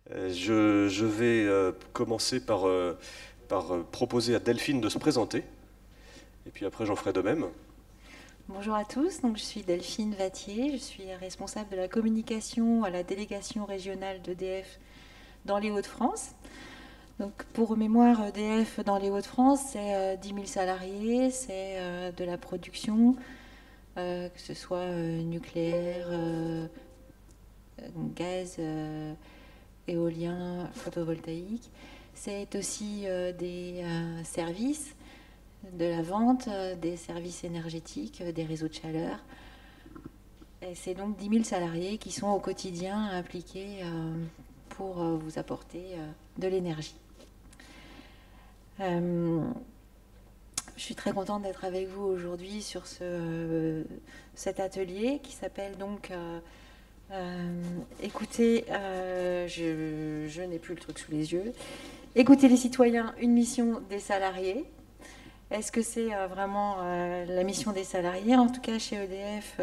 Je vais commencer par proposer à Delphine de se présenter, et puis après j'en ferai de même. Bonjour à tous, donc je suis Delphine Vattier, je suis responsable de la communication à la délégation régionale d'EDF dans les Hauts-de-France. Donc pour mémoire, EDF dans les Hauts-de-France, c'est 10 000 salariés, c'est de la production, que ce soit nucléaire, gaz, éolien, photovoltaïque. C'est aussi des services, de la vente, des services énergétiques, des réseaux de chaleur. Et c'est donc 10 000 salariés qui sont au quotidien impliqués pour vous apporter de l'énergie. Je suis très contente d'être avec vous aujourd'hui sur cet atelier qui s'appelle donc écoutez, je n'ai plus le truc sous les yeux. Écoutez les citoyens, une mission des salariés. Est-ce que c'est vraiment la mission des salariés? En tout cas, chez EDF,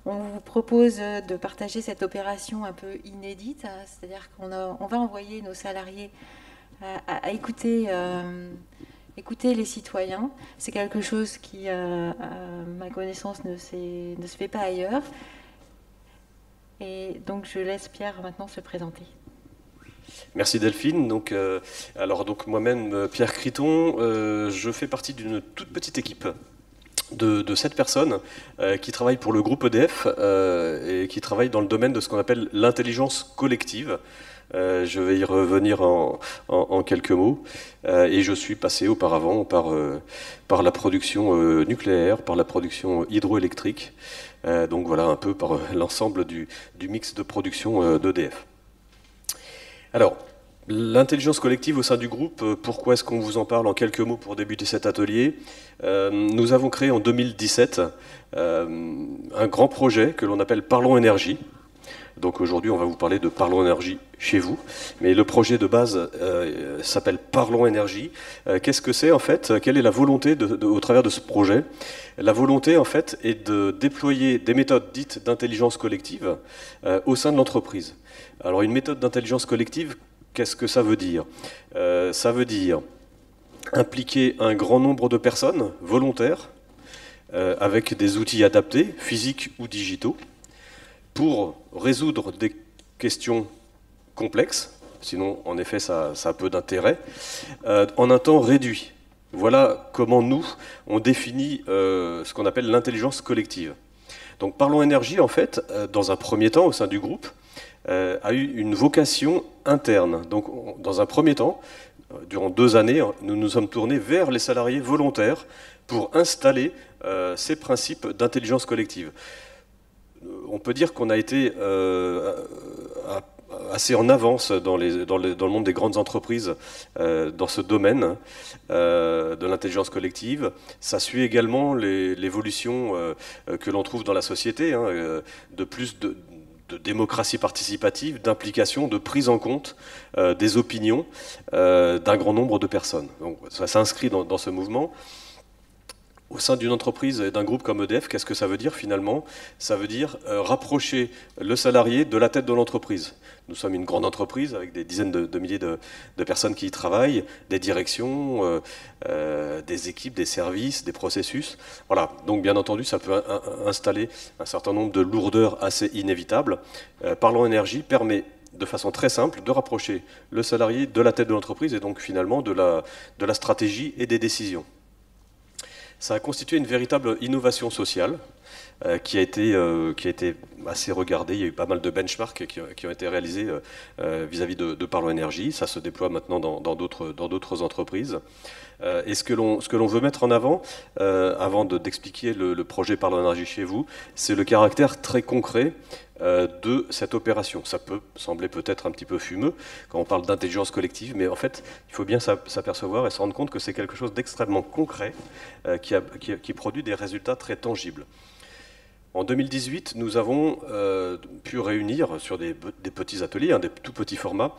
on vous propose de partager cette opération un peu inédite, hein, c'est-à-dire qu'on va envoyer nos salariés à écouter, écouter les citoyens. C'est quelque chose qui, à ma connaissance, ne se fait pas ailleurs. Et donc, je laisse Pierre maintenant se présenter. Merci Delphine. Donc moi-même, Pierre Criton, je fais partie d'une toute petite équipe de 7 personnes qui travaillent pour le groupe EDF et qui travaillent dans le domaine de ce qu'on appelle l'intelligence collective. Je vais y revenir en quelques mots. Et je suis passé auparavant par la production nucléaire, par la production hydroélectrique. Donc voilà un peu par l'ensemble du mix de production d'EDF. Alors, l'intelligence collective au sein du groupe, pourquoi est-ce qu'on vous en parle en quelques mots pour débuter cet atelier? Nous avons créé en 2017 un grand projet que l'on appelle Parlons Énergie. Donc aujourd'hui, on va vous parler de Parlons Énergie chez vous. Mais le projet de base s'appelle Parlons Énergie. Qu'est-ce que c'est en fait? Quelle est la volonté au travers de ce projet? La volonté en fait est de déployer des méthodes dites d'intelligence collective au sein de l'entreprise. Alors une méthode d'intelligence collective, qu'est-ce que ça veut dire? Ça veut dire impliquer un grand nombre de personnes volontaires avec des outils adaptés, physiques ou digitaux, pour résoudre des questions complexes, sinon en effet ça a peu d'intérêt, en un temps réduit. Voilà comment nous, on définit ce qu'on appelle l'intelligence collective. Donc Parlons Énergie, en fait, dans un premier temps, au sein du groupe, a eu une vocation interne. Donc dans un premier temps, durant 2 années, nous nous sommes tournés vers les salariés volontaires pour installer ces principes d'intelligence collective. On peut dire qu'on a été assez en avance dans le monde des grandes entreprises dans ce domaine de l'intelligence collective. Ça suit également l'évolution que l'on trouve dans la société, hein, de plus de démocratie participative, d'implication, de prise en compte des opinions d'un grand nombre de personnes. Donc ça s'inscrit dans ce mouvement. Au sein d'une entreprise et d'un groupe comme EDF, qu'est-ce que ça veut dire finalement? Ça veut dire rapprocher le salarié de la tête de l'entreprise. Nous sommes une grande entreprise avec des dizaines de milliers de personnes qui y travaillent, des directions, des équipes, des services, des processus. Voilà. Donc bien entendu, ça peut installer un certain nombre de lourdeurs assez inévitables. Parlons Énergie permet de façon très simple de rapprocher le salarié de la tête de l'entreprise et donc finalement de la stratégie et des décisions. Ça a constitué une véritable innovation sociale qui a été assez regardée. Il y a eu pas mal de benchmarks qui ont été réalisés vis-à-vis de Parlons Énergie. Ça se déploie maintenant dans d'autres entreprises. Et ce que l'on veut mettre en avant, avant d'expliquer le projet Parlons Énergie chez vous, c'est le caractère très concret de cette opération. Ça peut sembler peut-être un petit peu fumeux quand on parle d'intelligence collective, mais en fait, il faut bien s'apercevoir et se rendre compte que c'est quelque chose d'extrêmement concret qui produit des résultats très tangibles. En 2018, nous avons pu réunir sur des petits ateliers, des tout petits formats,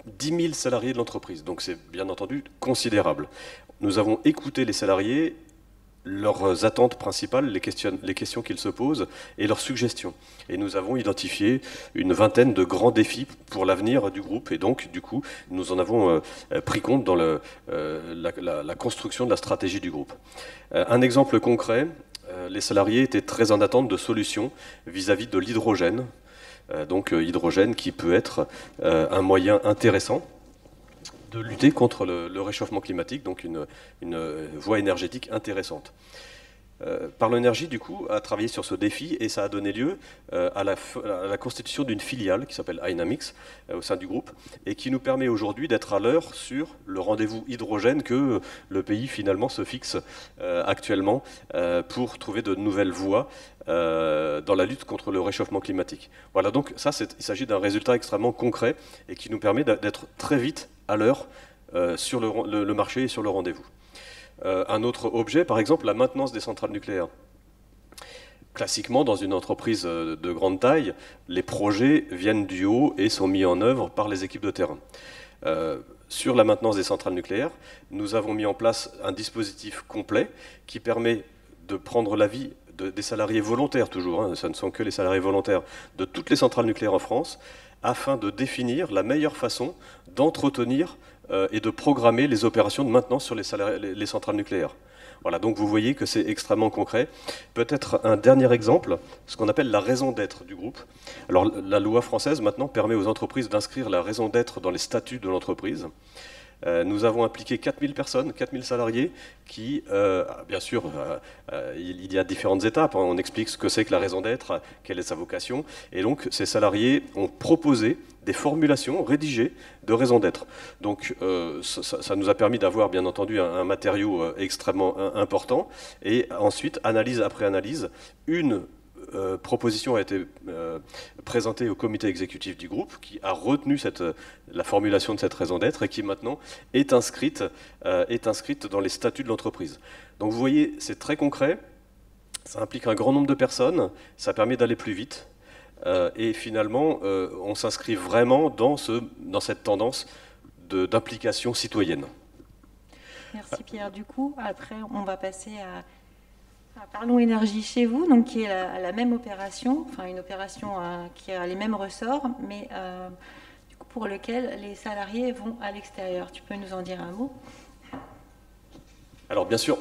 10 000 salariés de l'entreprise. Donc c'est bien entendu considérable. Nous avons écouté les salariés leurs attentes principales, les questions qu'ils se posent et leurs suggestions. Et nous avons identifié une vingtaine de grands défis pour l'avenir du groupe. Et donc, du coup, nous en avons pris compte dans la construction de la stratégie du groupe. Un exemple concret, les salariés étaient très en attente de solutions vis-à-vis de l'hydrogène. Donc, hydrogène qui peut être un moyen intéressant de lutter contre le réchauffement climatique, donc une voie énergétique intéressante. Parlons Énergie, du coup, a travaillé sur ce défi et ça a donné lieu à la constitution d'une filiale qui s'appelle Dynamics au sein du groupe et qui nous permet aujourd'hui d'être à l'heure sur le rendez-vous hydrogène que le pays finalement se fixe actuellement pour trouver de nouvelles voies dans la lutte contre le réchauffement climatique. Voilà, donc ça, il s'agit d'un résultat extrêmement concret et qui nous permet d'être très vite à l'heure sur le marché et sur le rendez-vous. Un autre objet, par exemple, la maintenance des centrales nucléaires. Classiquement, dans une entreprise de grande taille, les projets viennent du haut et sont mis en œuvre par les équipes de terrain. Sur la maintenance des centrales nucléaires, nous avons mis en place un dispositif complet qui permet de prendre l'avis des salariés volontaires, toujours, hein, ce ne sont que les salariés volontaires, de toutes les centrales nucléaires en France, afin de définir la meilleure façon d'entretenir et de programmer les opérations de maintenance sur les centrales nucléaires. Voilà, donc vous voyez que c'est extrêmement concret. Peut-être un dernier exemple, ce qu'on appelle la raison d'être du groupe. Alors la loi française maintenant permet aux entreprises d'inscrire la raison d'être dans les statuts de l'entreprise. Nous avons impliqué 4000 personnes, 4000 salariés qui, bien sûr, il y a différentes étapes. On explique ce que c'est que la raison d'être, quelle est sa vocation. Et donc, ces salariés ont proposé des formulations rédigées de raison d'être. Donc, ça nous a permis d'avoir, bien entendu, un matériau extrêmement important. Et ensuite, analyse après analyse, une proposition a été présentée au comité exécutif du groupe qui a retenu la formulation de cette raison d'être et qui maintenant est inscrite dans les statuts de l'entreprise. Donc vous voyez, c'est très concret, ça implique un grand nombre de personnes, ça permet d'aller plus vite et finalement on s'inscrit vraiment dans cette tendance d'implication citoyenne. Merci Pierre. Du coup, après on va passer à Parlons Énergie chez vous, donc qui est la même opération, enfin une opération qui a les mêmes ressorts, mais du coup pour lequel les salariés vont à l'extérieur. Tu peux nous en dire un mot? Alors bien sûr,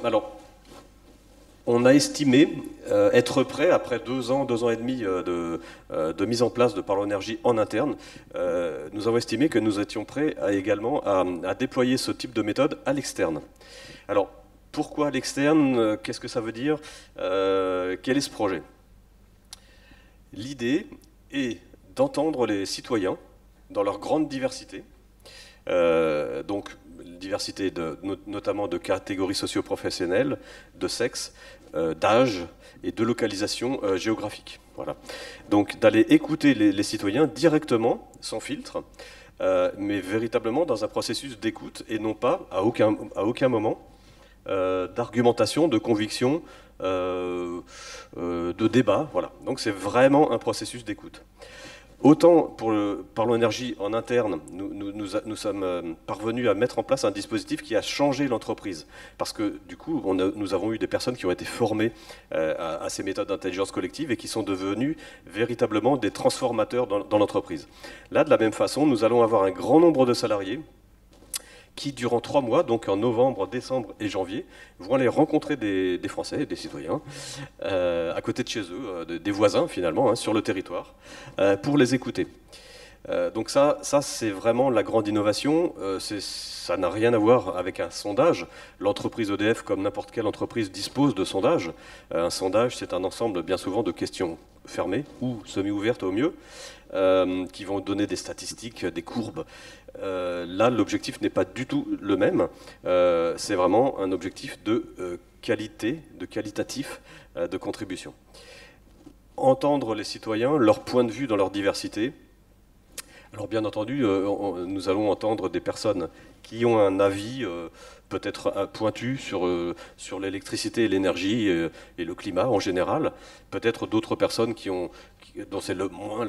on a estimé être prêt après 2 ans et demi de mise en place de Parlons Énergie en interne. Nous avons estimé que nous étions prêts également à déployer ce type de méthode à l'externe. Alors, pourquoi à l'externe? Qu'est-ce que ça veut dire? Quel est ce projet? L'idée est d'entendre les citoyens dans leur grande diversité, donc diversité notamment de catégories socio-professionnelles, de sexe, d'âge et de localisation géographique. Voilà. Donc d'aller écouter les citoyens directement, sans filtre, mais véritablement dans un processus d'écoute et non pas à aucun moment d'argumentation, de conviction, de débat. Voilà. Donc c'est vraiment un processus d'écoute. Autant pour Parlons Énergie en interne, nous sommes parvenus à mettre en place un dispositif qui a changé l'entreprise. Parce que du coup, nous avons eu des personnes qui ont été formées à ces méthodes d'intelligence collective et qui sont devenues véritablement des transformateurs dans l'entreprise. Là, de la même façon, nous allons avoir un grand nombre de salariés qui, durant 3 mois, donc en novembre, décembre et janvier, vont aller rencontrer des Français, des citoyens, à côté de chez eux, des voisins finalement, hein, sur le territoire, pour les écouter. Donc ça c'est vraiment la grande innovation. Ça n'a rien à voir avec un sondage. L'entreprise EDF, comme n'importe quelle entreprise, dispose de sondages. Un sondage, c'est un ensemble bien souvent de questions fermées ou semi-ouvertes au mieux, qui vont donner des statistiques, des courbes. Là, l'objectif n'est pas du tout le même. C'est vraiment un objectif de qualité, de qualitatif de contribution. Entendre les citoyens, leur point de vue dans leur diversité. Alors bien entendu, nous allons entendre des personnes qui ont un avis peut-être pointu sur l'électricité et l'énergie et le climat en général. Peut-être d'autres personnes dont c'est moins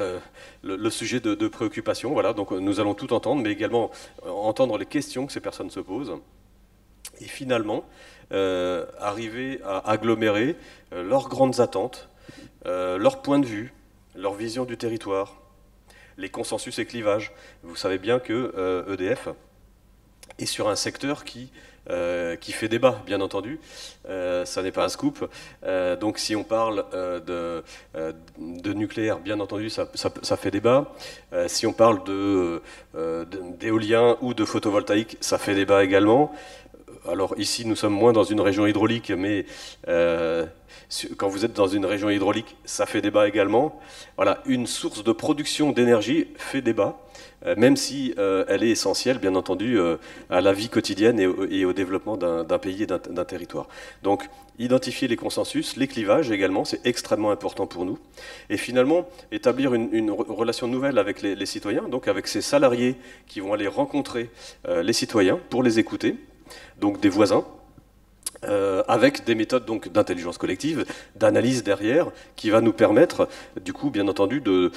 le sujet de préoccupation. Voilà, donc nous allons tout entendre, mais également entendre les questions que ces personnes se posent. et finalement arriver à agglomérer leurs grandes attentes, leurs points de vue, leur vision du territoire, les consensus et clivages. Vous savez bien que EDF est sur un secteur qui fait débat, bien entendu. Ça n'est pas un scoop. Donc si on parle de nucléaire, bien entendu, ça fait débat. Si on parle d'éolien ou de photovoltaïque, ça fait débat également. Alors ici, nous sommes moins dans une région hydraulique, mais quand vous êtes dans une région hydraulique, ça fait débat également. Voilà, une source de production d'énergie fait débat, même si elle est essentielle, bien entendu, à la vie quotidienne et au développement d'un pays et d'un territoire. Donc, identifier les consensus, les clivages également, c'est extrêmement important pour nous. Et finalement, établir une relation nouvelle avec les citoyens, donc avec ces salariés qui vont aller rencontrer les citoyens pour les écouter, donc des voisins, avec des méthodes donc d'intelligence collective, d'analyse derrière, qui va nous permettre, du coup, bien entendu, de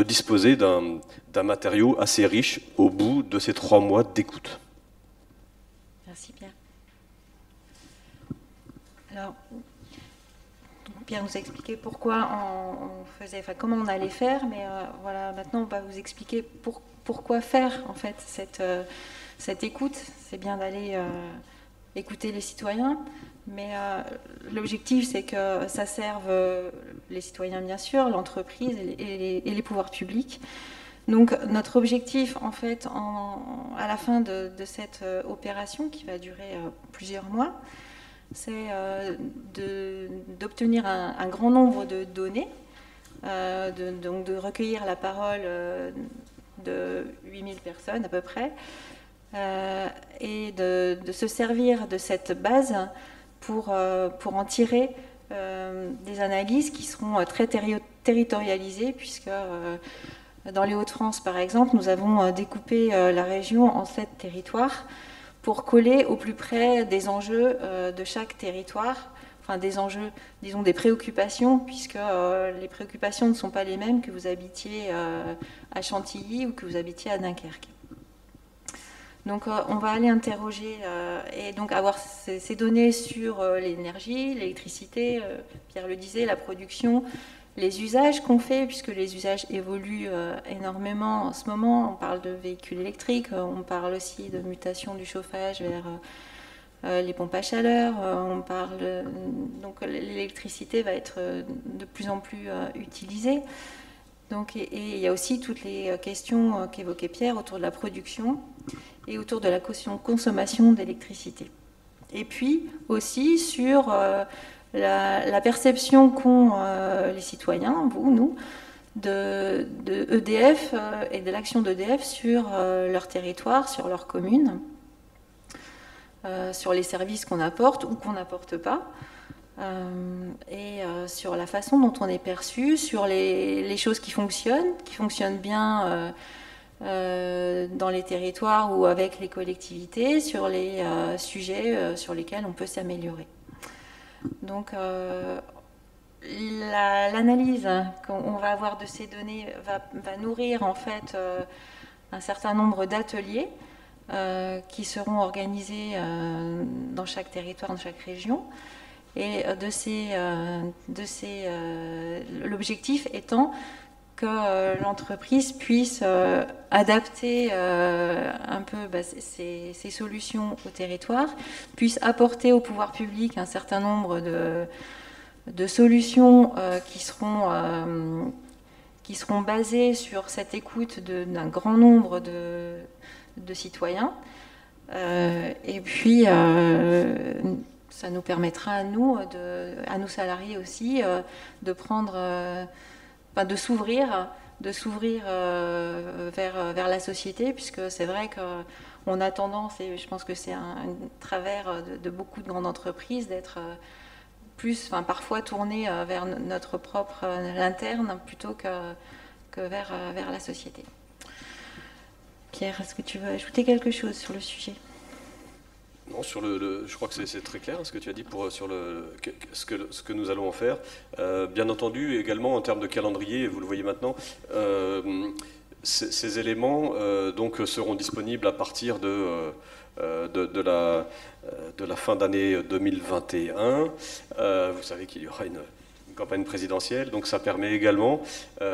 disposer d'un matériau assez riche au bout de ces 3 mois d'écoute. Merci Pierre. Alors, Pierre nous a expliqué pourquoi on faisait, enfin comment on allait faire, mais voilà, maintenant on va vous expliquer pourquoi faire en fait cette écoute. C'est bien d'aller écouter les citoyens, mais l'objectif c'est que ça serve les citoyens bien sûr, l'entreprise et les pouvoirs publics. Donc notre objectif en fait à la fin de cette opération qui va durer plusieurs mois, c'est d'obtenir un grand nombre de données, donc de recueillir la parole de 8000 personnes à peu près, et de se servir de cette base pour en tirer des analyses qui seront très territorialisées, puisque dans les Hauts-de-France, par exemple, nous avons découpé la région en 7 territoires pour coller au plus près des enjeux de chaque territoire, enfin des enjeux, disons des préoccupations, puisque les préoccupations ne sont pas les mêmes que vous habitiez à Chantilly ou que vous habitiez à Dunkerque. Donc on va aller interroger et donc avoir ces données sur l'énergie, l'électricité, Pierre le disait, la production, les usages qu'on fait, puisque les usages évoluent énormément en ce moment. On parle de véhicules électriques, on parle aussi de mutation du chauffage vers les pompes à chaleur, on parle donc l'électricité va être de plus en plus utilisée. Donc, et il y a aussi toutes les questions qu'évoquait Pierre autour de la production et autour de la consommation d'électricité. Et puis aussi sur la perception qu'ont les citoyens, vous, nous, de EDF et de l'action d'EDF sur leur territoire, sur leur commune, sur les services qu'on apporte ou qu'on n'apporte pas. Et sur la façon dont on est perçu, sur les choses qui fonctionnent bien dans les territoires ou avec les collectivités, sur les sujets sur lesquels on peut s'améliorer. Donc l'analyse qu'on va avoir de ces données va nourrir en fait un certain nombre d'ateliers qui seront organisés dans chaque territoire, dans chaque région. Et l'objectif étant que l'entreprise puisse adapter un peu ses solutions au territoire, puisse apporter au pouvoir public un certain nombre de solutions qui seront basées sur cette écoute d'un grand nombre de citoyens. Et puis ça nous permettra à nous salariés aussi, de prendre, de s'ouvrir vers la société, puisque c'est vrai qu'on a tendance, et je pense que c'est un travers de beaucoup de grandes entreprises, d'être plus, parfois tourné vers notre propre l'interne plutôt que vers la société. Pierre, est-ce que tu veux ajouter quelque chose sur le sujet ? Non, je crois que c'est très clair ce que tu as dit sur ce que nous allons en faire. Bien entendu, également en termes de calendrier, vous le voyez maintenant, ces éléments donc, seront disponibles à partir de la fin d'année 2021. Vous savez qu'il y aura une campagne présidentielle, donc ça permet également,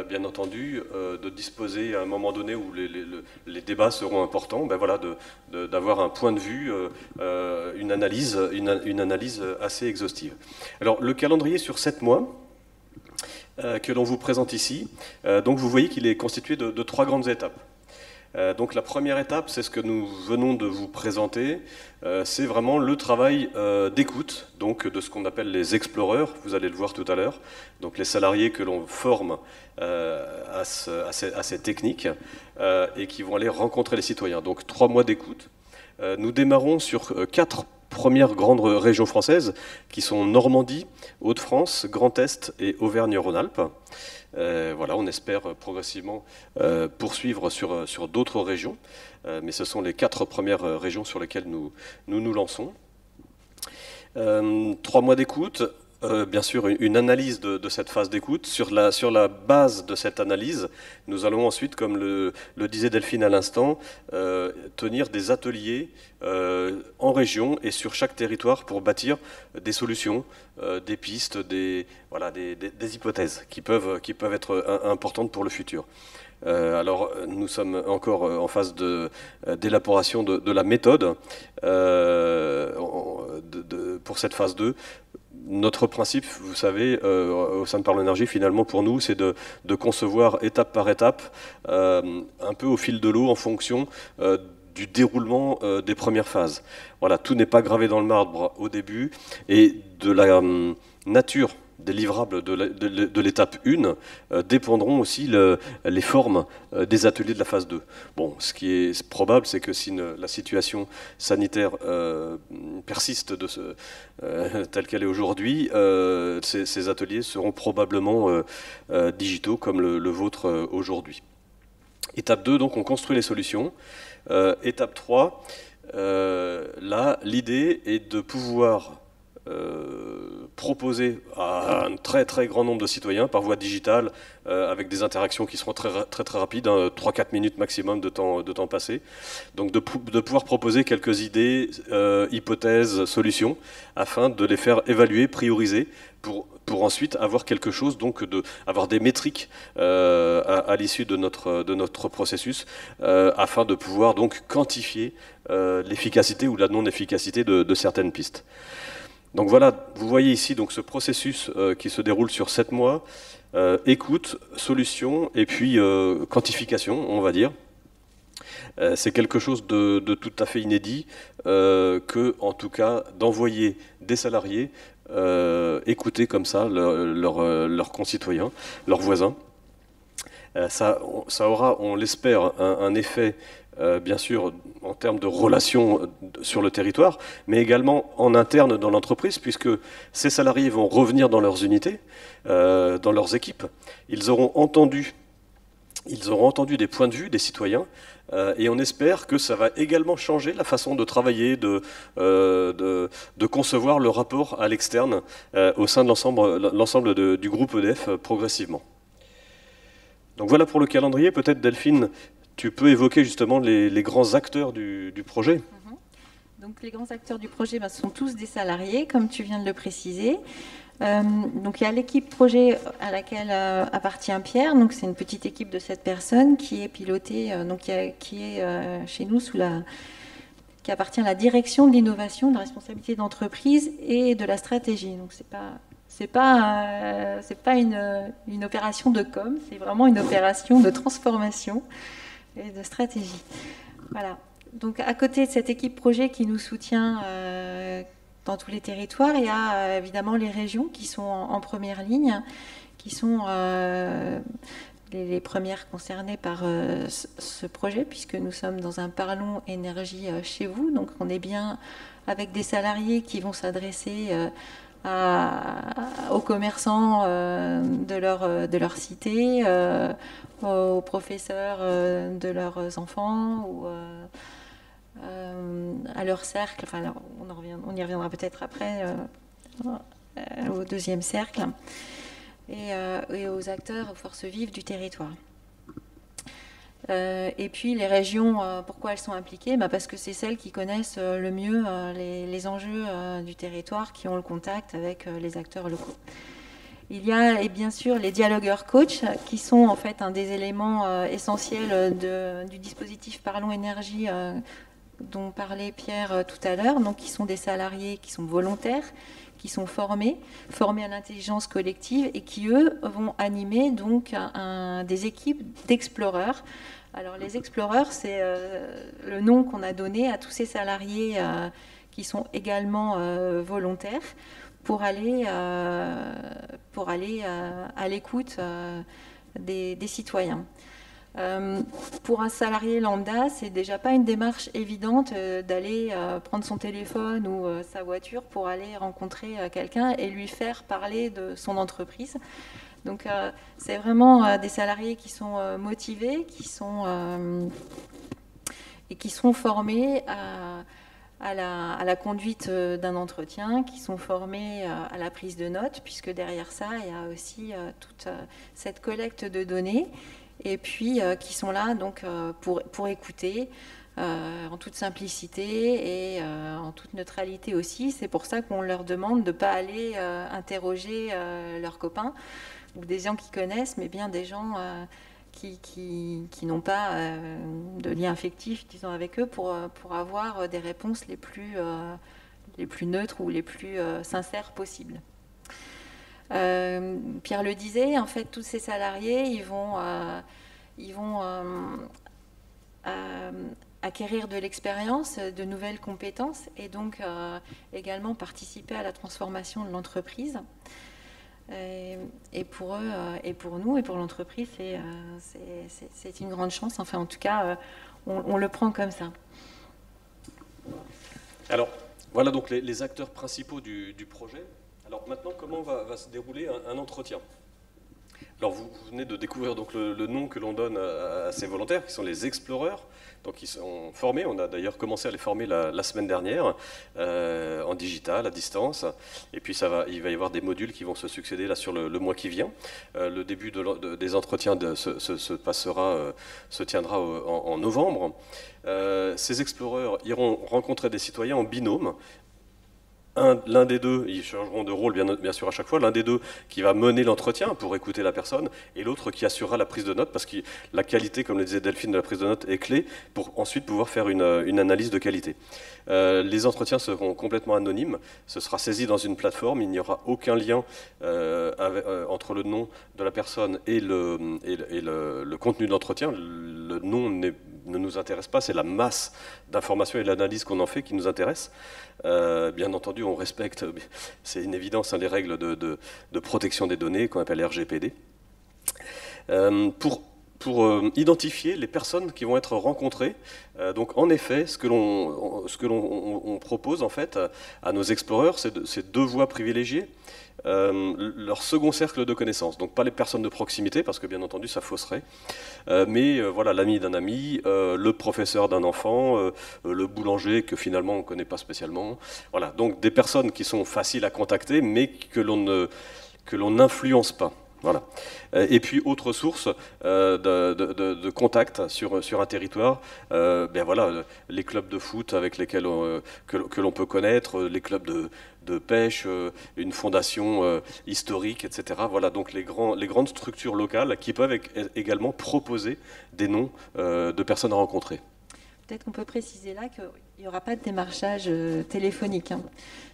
bien entendu, de disposer à un moment donné où les débats seront importants, ben voilà, d'avoir un point de vue, une analyse assez exhaustive. Alors, le calendrier sur 7 mois, que l'on vous présente ici, donc vous voyez qu'il est constitué de 3 grandes étapes. Donc la première étape, c'est ce que nous venons de vous présenter, c'est vraiment le travail d'écoute, donc de ce qu'on appelle les explorers, vous allez le voir tout à l'heure, donc les salariés que l'on forme à ces techniques et qui vont aller rencontrer les citoyens. Donc 3 mois d'écoute. Nous démarrons sur 4 premières grandes régions françaises qui sont Normandie, Hauts-de-France, Grand Est et Auvergne-Rhône-Alpes. Voilà, on espère progressivement poursuivre sur d'autres régions, mais ce sont les 4 premières régions sur lesquelles nous lançons. 3 mois d'écoute, bien sûr une analyse de cette phase d'écoute. Sur la base de cette analyse, nous allons ensuite, comme le disait Delphine à l'instant, tenir des ateliers en région et sur chaque territoire pour bâtir des solutions, des pistes, des hypothèses qui peuvent être importantes pour le futur. Alors, nous sommes encore en phase d'élaboration de la méthode pour cette phase 2. Notre principe, vous savez, au sein de Parlons Énergie, finalement, pour nous, c'est de concevoir étape par étape, un peu au fil de l'eau, en fonction du déroulement des premières phases. Voilà, tout n'est pas gravé dans le marbre au début, et de la nature des livrables de l'étape 1 dépendront aussi les formes des ateliers de la phase 2. Bon, ce qui est probable, c'est que si la situation sanitaire persiste telle qu'elle est aujourd'hui, ces ateliers seront probablement digitaux comme le vôtre aujourd'hui. Étape 2, donc on construit les solutions. Étape 3, là, l'idée est de pouvoir proposer à un très très grand nombre de citoyens par voie digitale, avec des interactions qui seront très rapides, 3-4 minutes maximum de temps passé. Donc de pouvoir proposer quelques idées, hypothèses, solutions, afin de les faire évaluer, prioriser, pour ensuite avoir quelque chose, donc avoir des métriques à l'issue de notre processus, afin de pouvoir donc quantifier l'efficacité ou la non-efficacité de certaines pistes. Donc voilà, vous voyez ici donc ce processus qui se déroule sur 7 mois, écoute, solution et puis quantification, on va dire. C'est quelque chose de tout à fait inédit que, en tout cas, d'envoyer des salariés écouter comme ça leurs concitoyens, leurs voisins. Ça aura, on l'espère, un effet bien sûr en termes de relations sur le territoire, mais également en interne dans l'entreprise, puisque ces salariés vont revenir dans leurs unités, dans leurs équipes. Ils auront entendu des points de vue des citoyens, et on espère que ça va également changer la façon de travailler, de concevoir le rapport à l'externe au sein de l'ensemble du groupe EDF progressivement. Donc voilà pour le calendrier. Peut-être Delphine, tu peux évoquer justement les grands acteurs du projet. Donc les grands acteurs du projet ce sont tous des salariés, comme tu viens de le préciser. Donc il y a l'équipe projet à laquelle appartient Pierre. Donc c'est une petite équipe de 7 personnes qui est pilotée, qui est chez nous qui appartient à la direction de l'innovation, de la responsabilité d'entreprise et de la stratégie. Donc c'est pas une opération de com, c'est vraiment une opération de transformation et de stratégie. Voilà. Donc à côté de cette équipe projet qui nous soutient dans tous les territoires, il y a évidemment les régions qui sont en première ligne, qui sont les premières concernées par ce projet, puisque nous sommes dans un Parlons Énergie chez vous. Donc on est bien avec des salariés qui vont s'adresser aux commerçants de leur cité, aux professeurs de leurs enfants, ou à leur cercle. Enfin, alors, on y reviendra peut-être après, au deuxième cercle, et aux acteurs, aux forces vives du territoire. Et puis les régions, pourquoi elles sont impliquées? Parce que c'est celles qui connaissent le mieux les enjeux du territoire, qui ont le contact avec les acteurs locaux. Il y a et bien sûr les dialogueurs coach qui sont en fait un des éléments essentiels du dispositif Parlons Énergie dont parlait Pierre tout à l'heure, donc qui sont des salariés qui sont volontaires, qui sont formés à l'intelligence collective et qui, eux, vont animer donc des équipes d'exploreurs. Alors les exploreurs, c'est le nom qu'on a donné à tous ces salariés qui sont également volontaires pour aller à l'écoute des citoyens. Pour un salarié lambda, c'est déjà pas une démarche évidente d'aller prendre son téléphone ou sa voiture pour aller rencontrer quelqu'un et lui faire parler de son entreprise. Donc c'est vraiment des salariés qui sont motivés, qui sont formés à la conduite d'un entretien, qui sont formés à la prise de notes, puisque derrière ça, il y a aussi toute cette collecte de données, et puis qui sont là donc, pour écouter en toute simplicité et en toute neutralité aussi. C'est pour ça qu'on leur demande de ne pas aller interroger leurs copains ou des gens qu'ils connaissent, mais bien des gens qui n'ont pas de lien affectif, disons, avec eux, pour avoir des réponses les plus neutres ou les plus sincères possibles. Pierre le disait, en fait, tous ces salariés, ils vont acquérir de l'expérience, de nouvelles compétences, et donc également participer à la transformation de l'entreprise. Et pour eux, et pour nous, et pour l'entreprise, c'est une grande chance. Enfin, en tout cas, on le prend comme ça. Alors, voilà donc les acteurs principaux du projet. Alors maintenant, comment va se dérouler un entretien? Alors vous venez de découvrir donc le nom que l'on donne à ces volontaires, qui sont les exploreurs. Donc ils sont formés, on a d'ailleurs commencé à les former la semaine dernière, en digital, à distance. Et puis il va y avoir des modules qui vont se succéder là sur le mois qui vient. Le début des entretiens se tiendra en novembre. Ces exploreurs iront rencontrer des citoyens en binôme. L'un des deux, ils changeront de rôle bien sûr à chaque fois, l'un des deux qui va mener l'entretien pour écouter la personne, et l'autre qui assurera la prise de notes, parce que la qualité, comme le disait Delphine, de la prise de notes est clé pour ensuite pouvoir faire une analyse de qualité. Les entretiens seront complètement anonymes, ce sera saisi dans une plateforme, il n'y aura aucun lien entre le nom de la personne et le contenu de l'entretien. Le nom ne nous intéresse pas, c'est la masse d'informations et l'analyse qu'on en fait qui nous intéresse. Bien entendu, on respecte, c'est une évidence, les règles de protection des données qu'on appelle RGPD. Pour identifier les personnes qui vont être rencontrées, donc en effet, ce que l'on propose en fait à nos exploreurs, c'est deux voies privilégiées. Leur second cercle de connaissances, donc pas les personnes de proximité, parce que bien entendu ça fausserait, mais voilà, l'ami d'un ami, le professeur d'un enfant, le boulanger que finalement on ne connaît pas spécialement, voilà, donc des personnes qui sont faciles à contacter, mais que l'on n'influence pas. Voilà. Et puis autre source de contact sur un territoire, voilà, les clubs de foot avec lesquels que l'on peut connaître, les clubs de pêche, une fondation historique, etc. Voilà, donc les grandes structures locales qui peuvent également proposer des noms de personnes à rencontrer. Peut-être qu'on peut préciser là qu'il n'y aura pas de démarchage téléphonique.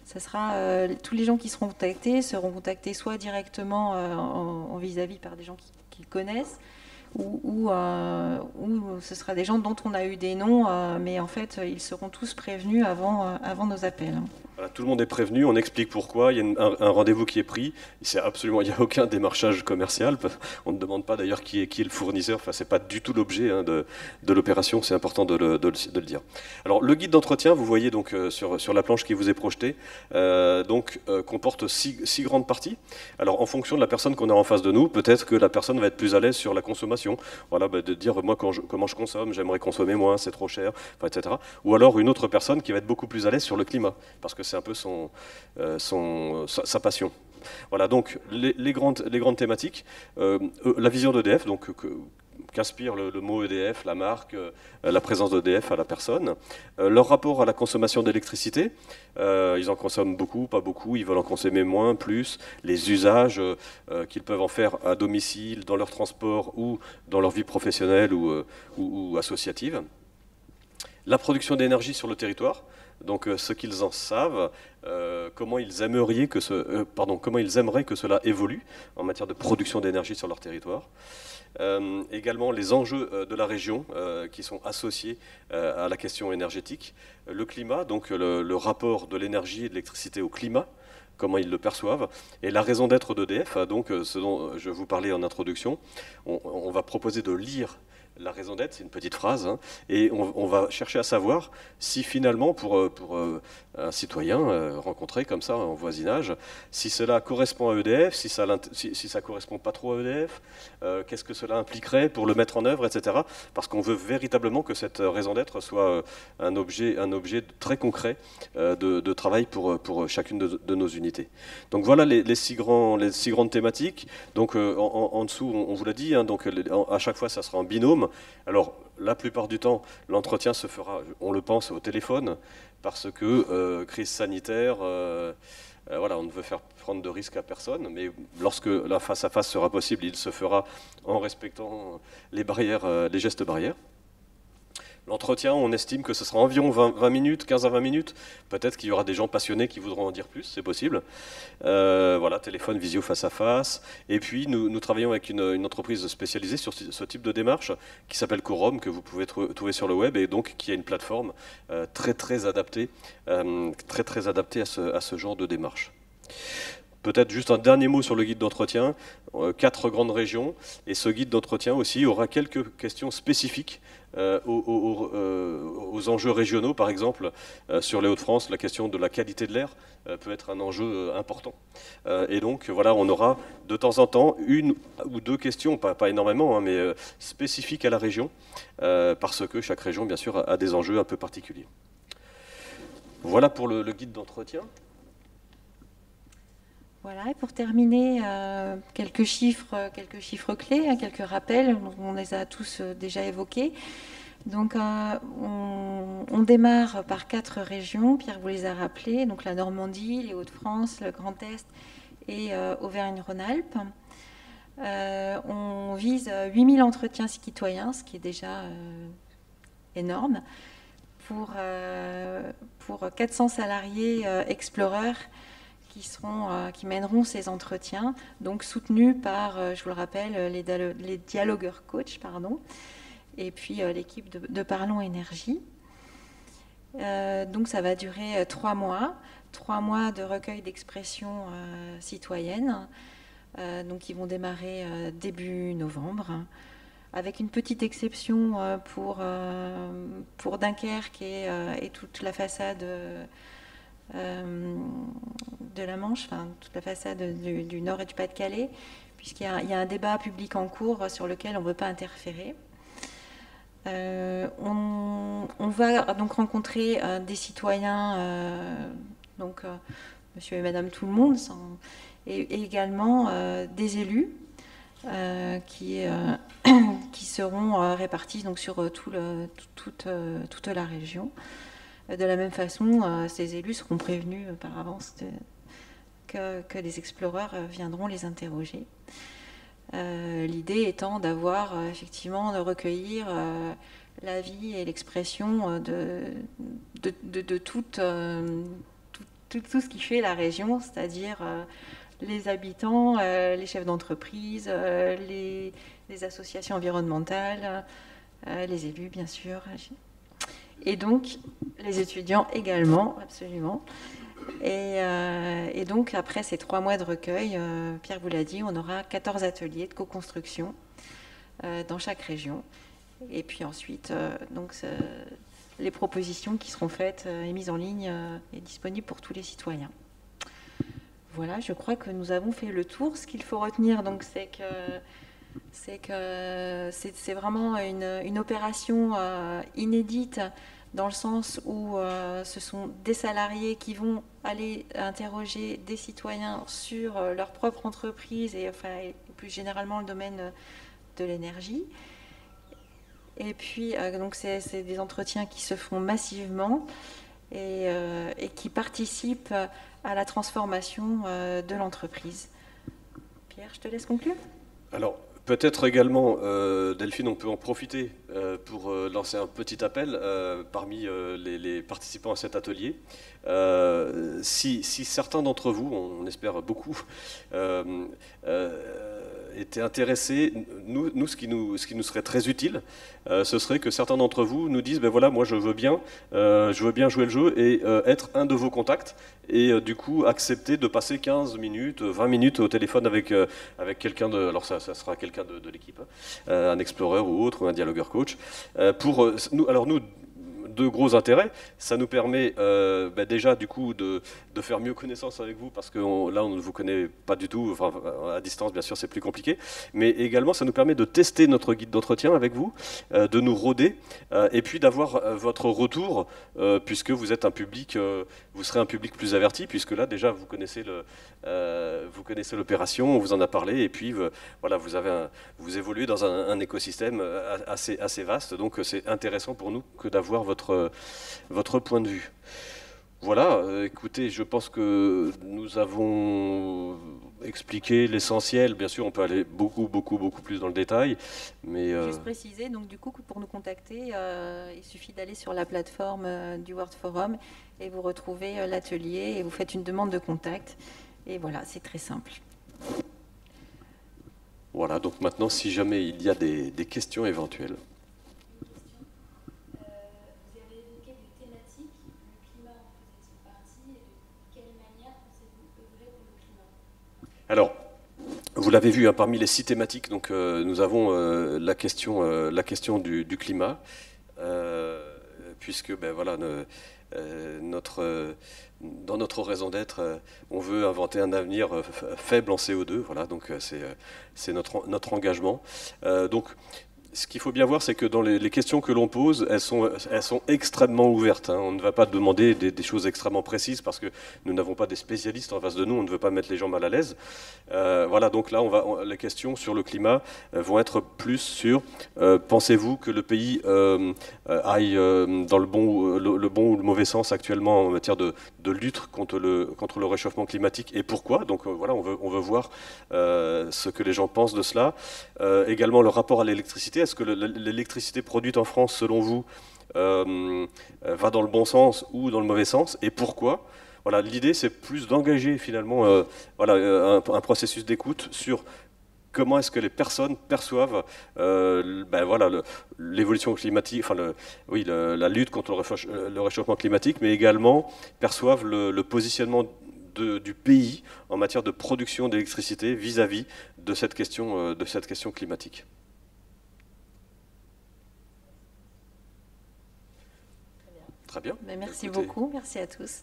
Ça sera, tous les gens qui seront contactés soit directement en vis-à-vis par des gens qu'ils connaissent, ou ce sera des gens dont on a eu des noms, mais en fait, ils seront tous prévenus avant nos appels. Voilà, tout le monde est prévenu, on explique pourquoi, il y a un rendez-vous qui est pris, il n'y a aucun démarchage commercial, on ne demande pas d'ailleurs qui est le fournisseur, enfin, c'est pas du tout l'objet de l'opération, c'est important de le dire. Alors le guide d'entretien, vous voyez donc sur la planche qui vous est projetée, comporte six grandes parties. Alors en fonction de la personne qu'on a en face de nous, peut-être que la personne va être plus à l'aise sur la consommation, voilà, de dire moi comment je consomme, j'aimerais consommer moins, c'est trop cher, enfin, etc. Ou alors une autre personne qui va être beaucoup plus à l'aise sur le climat, parce que c'est un peu sa passion. Voilà, donc les grandes thématiques, la vision d'EDF, donc qu'inspire le mot EDF, la marque, la présence d'EDF à la personne. Leur rapport à la consommation d'électricité, ils en consomment beaucoup, pas beaucoup, ils veulent en consommer moins, plus, les usages qu'ils peuvent en faire à domicile, dans leur transport ou dans leur vie professionnelle ou associative. La production d'énergie sur le territoire, donc ce qu'ils en savent, comment ils aimeraient que cela évolue en matière de production d'énergie sur leur territoire. Également les enjeux de la région qui sont associés à la question énergétique. Le climat, donc le rapport de l'énergie et de l'électricité au climat, comment ils le perçoivent, et la raison d'être d'EDF, donc ce dont je vous parlais en introduction. On va proposer de lire la raison d'être, c'est une petite phrase, hein, et on va chercher à savoir si finalement, pour un citoyen rencontré comme ça en voisinage, si cela correspond à EDF, si ça correspond pas trop à EDF, qu'est-ce que cela impliquerait pour le mettre en œuvre, etc. Parce qu'on veut véritablement que cette raison d'être soit un objet très concret de travail pour chacune de nos unités. Donc voilà les six grandes thématiques. Donc en dessous, on vous l'a dit, hein, donc à chaque fois ça sera en binôme. Alors, la plupart du temps, l'entretien se fera, on le pense, au téléphone, parce que crise sanitaire, voilà, on ne veut faire prendre de risques à personne, mais lorsque la face-à-face sera possible, il se fera en respectant les barrières, les gestes barrières. L'entretien, on estime que ce sera environ 20 minutes, 15 à 20 minutes. Peut-être qu'il y aura des gens passionnés qui voudront en dire plus, c'est possible. Voilà, téléphone, visio, face à face. Et puis, nous travaillons avec une entreprise spécialisée sur ce type de démarche qui s'appelle Quorum, que vous pouvez trouver sur le web, et donc qui a une plateforme très adaptée à ce genre de démarche. Peut-être juste un dernier mot sur le guide d'entretien, 4 grandes régions, et ce guide d'entretien aussi aura quelques questions spécifiques aux enjeux régionaux. Par exemple, sur les Hauts-de-France, la question de la qualité de l'air peut être un enjeu important. Et donc, voilà, on aura de temps en temps une ou deux questions, pas énormément, hein, mais spécifiques à la région, parce que chaque région, bien sûr, a des enjeux un peu particuliers. Voilà pour le guide d'entretien. Voilà, et pour terminer, quelques chiffres clés, hein, quelques rappels, on les a tous déjà évoqués. Donc on démarre par 4 régions, Pierre vous les a rappelées, donc la Normandie, les Hauts-de-France, le Grand Est et Auvergne-Rhône-Alpes. On vise 8000 entretiens citoyens, ce qui est déjà énorme, pour 400 salariés exploreurs qui mèneront ces entretiens, donc soutenus par, je vous le rappelle, les dialogueurs coach, et puis l'équipe de Parlons Énergie. Donc ça va durer 3 mois de recueil d'expressions citoyennes, donc qui vont démarrer début novembre, avec une petite exception pour Dunkerque et toute la façade de la Manche, enfin toute la façade du Nord et du Pas-de-Calais, puisqu'il y a un débat public en cours sur lequel on ne veut pas interférer. On va donc rencontrer des citoyens, monsieur et madame tout le monde, et également des élus qui seront répartis donc, sur toute la région. De la même façon, ces élus seront prévenus par avance que les exploreurs viendront les interroger. L'idée étant d'avoir effectivement de recueillir l'avis et l'expression de tout ce qui fait la région, c'est-à-dire les habitants, les chefs d'entreprise, les associations environnementales, les élus bien sûr, et donc les étudiants également, absolument. Et donc, après ces 3 mois de recueil, Pierre vous l'a dit, on aura 14 ateliers de co-construction dans chaque région. Et puis ensuite, les propositions qui seront faites et mises en ligne et disponibles pour tous les citoyens. Voilà, je crois que nous avons fait le tour. Ce qu'il faut retenir, donc, c'est que c'est vraiment une opération inédite, dans le sens où ce sont des salariés qui vont aller interroger des citoyens sur leur propre entreprise et plus généralement le domaine de l'énergie. Et puis, donc c'est des entretiens qui se font massivement et qui participent à la transformation de l'entreprise. Pierre, je te laisse conclure. Alors, peut-être également, Delphine, on peut en profiter pour lancer un petit appel parmi les participants à cet atelier. Si certains d'entre vous, on espère beaucoup, étaient intéressés, nous, ce qui nous serait très utile, ce serait que certains d'entre vous nous disent, ben voilà, moi je veux bien jouer le jeu et être un de vos contacts, et du coup accepter de passer 15 minutes, 20 minutes au téléphone avec quelqu'un de, alors ça sera quelqu'un de l'équipe, hein, un explorer ou autre, ou un dialogueur coach, pour nous, alors nous, deux gros intérêts. Ça nous permet déjà du coup de faire mieux connaissance avec vous, parce que là on ne vous connaît pas du tout, enfin, à distance bien sûr c'est plus compliqué, mais également ça nous permet de tester notre guide d'entretien avec vous, de nous rôder, et puis d'avoir votre retour, puisque vous êtes un public, vous serez un public plus averti, puisque là déjà vous connaissez l'opération, on vous en a parlé, et puis voilà, vous évoluez dans un écosystème assez vaste, donc c'est intéressant pour nous que d'avoir votre point de vue. Voilà, écoutez, je pense que nous avons expliqué l'essentiel. Bien sûr, on peut aller beaucoup plus dans le détail, mais juste préciser, donc du coup, pour nous contacter, il suffit d'aller sur la plateforme du World Forum et vous retrouvez l'atelier et vous faites une demande de contact. Et voilà, c'est très simple. Voilà, donc maintenant, si jamais il y a des questions éventuelles. Alors, vous l'avez vu, hein, parmi les 6 thématiques, donc, nous avons la question du climat, puisque ben, voilà, dans notre raison d'être, on veut inventer un avenir faible en CO2, voilà, donc c'est notre engagement. Donc, ce qu'il faut bien voir, c'est que dans les questions que l'on pose, elles sont extrêmement ouvertes, hein. On ne va pas demander des choses extrêmement précises, parce que nous n'avons pas des spécialistes en face de nous, on ne veut pas mettre les gens mal à l'aise. Voilà, donc là, les questions sur le climat vont être plus sur pensez-vous que le pays aille dans le bon ou le mauvais sens actuellement en matière de lutte contre le réchauffement climatique, et pourquoi. Donc voilà, on veut voir ce que les gens pensent de cela. Également le rapport à l'électricité. Est-ce que l'électricité produite en France, selon vous, va dans le bon sens ou dans le mauvais sens, et pourquoi? Voilà, l'idée, c'est plus d'engager finalement un processus d'écoute sur comment est-ce que les personnes perçoivent l'évolution climatique, enfin la lutte contre le réchauffement climatique, mais également perçoivent le positionnement du pays en matière de production d'électricité vis-à-vis de cette question climatique. Très bien. Merci beaucoup, merci à tous.